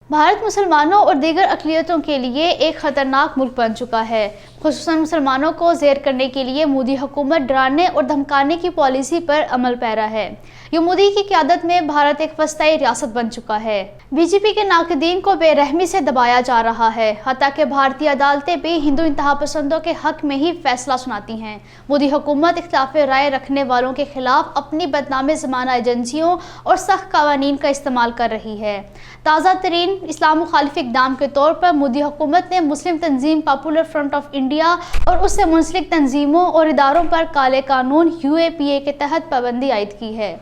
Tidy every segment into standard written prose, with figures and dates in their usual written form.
بھارت مسلمانوں اور دیگر اقلیتوں کے لیے ایک خطرناک ملک بن چکا ہے۔ خصوصاً مسلمانوں کو زیر کرنے کے لیے مودی حکومت ڈرانے اور دھمکانے کی پالیسی پر عمل پیرا ہے۔ یہ مودی کی قیادت میں بھارت ایک وسطائی ریاست بن چکا ہے۔ بی جے پی کے ناقدین کو بے رحمی سے دبایا جا رہا ہے، حتیٰ کہ بھارتی عدالتیں بھی ہندو انتہا پسندوں کے حق میں ہی فیصلہ سناتی ہیں۔ مودی حکومت اختلاف رائے رکھنے والوں کے خلاف اپنی بدنام زمانہ ایجنسیوں اور سخت قوانین کا استعمال کر رہی ہے۔ تازہ ترین اسلام مخالف اقدام کے طور پر مودی حکومت نے مسلم تنظیم پاپولر فرنٹ آف انڈیا اور اس سے منسلک تنظیموں اور اداروں پر کالے قانون UAPA کے تحت پابندی عائد کی ہے۔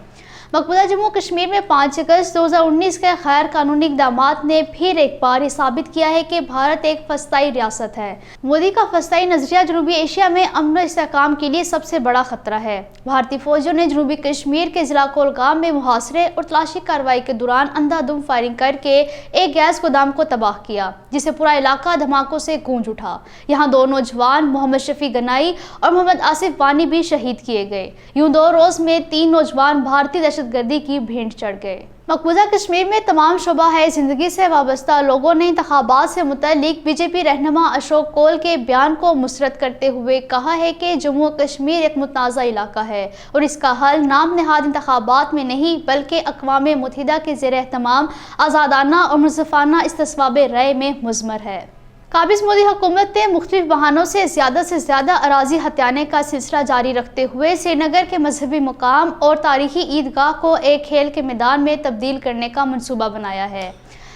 مقبوضہ جموں کشمیر میں 5 اگست 2019 کے غیر قانونی اقدامات نے پھر ایک بار یہ ثابت کیا ہے کہ بھارت ایک وسطائی ریاست ہے۔ مودی کا وسطائی نظریہ جنوبی ایشیا میں امن و استحکام کے لیے سب سے بڑا خطرہ ہے۔ بھارتی فوجیوں نے جنوبی کشمیر کے ضلع کولگام میں محاصرے اور تلاشی کارروائی کے دوران اندھا دھند فائرنگ کر کے ایک گیس گودام کو تباہ کیا، جس سے پورا علاقہ دھماکوں سے گونج اٹھا۔ یہاں 2 نوجوان محمد شفیع گنائی اور محمد آصف وانی بھی شہید کیے گئے۔ یوں 2 روز میں 3 نوجوان بھارتی دہشت گردی کی بھینٹ چڑھ گئے۔ مقبوضہ کشمیر میں تمام شعبہ زندگی سے وابستہ لوگوں نے انتخابات سے متعلق بی جے پی رہنما اشوک کول کے بیان کو مسترد کرتے ہوئے کہا ہے کہ جموں کشمیر ایک متنازع علاقہ ہے اور اس کا حل نام نہاد انتخابات میں نہیں بلکہ اقوام متحدہ کے زیر اہتمام آزادانہ اور منصفانہ استصواب رائے میں مضمر ہے۔ قابض مودی حکومت نے مختلف بہانوں سے زیادہ اراضی ہتھیانے کا سلسلہ جاری رکھتے ہوئے سری نگر کے مذہبی مقام اور تاریخی عیدگاہ کو ایک کھیل کے میدان میں تبدیل کرنے کا منصوبہ بنایا ہے۔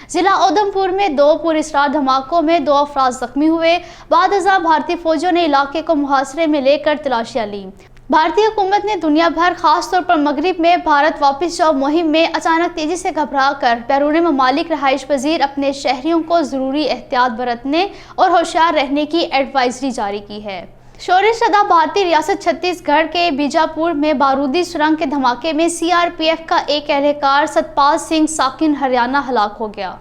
ضلع اودھم پور میں 2 پراسرار دھماکوں میں 2 افراد زخمی ہوئے۔ بعد ازاں بھارتی فوجیوں نے علاقے کو محاصرے میں لے کر تلاشیاں لیں۔ بھارتی حکومت نے دنیا بھر خاص طور پر مغرب میں بھارت واپس جاؤ مہم میں اچانک تیزی سے گھبرا کر بیرون ممالک رہائش پذیر اپنے شہریوں کو ضروری احتیاط برتنے اور ہوشیار رہنے کی ایڈوائزری جاری کی ہے۔ شورش زدہ بھارتی ریاست چھتیس گڑھ کے بیجاپور میں بارودی سرنگ کے دھماکے میں CRPF کا ایک اہلکار ستپال سنگھ ساکن ہریانہ ہلاک ہو گیا۔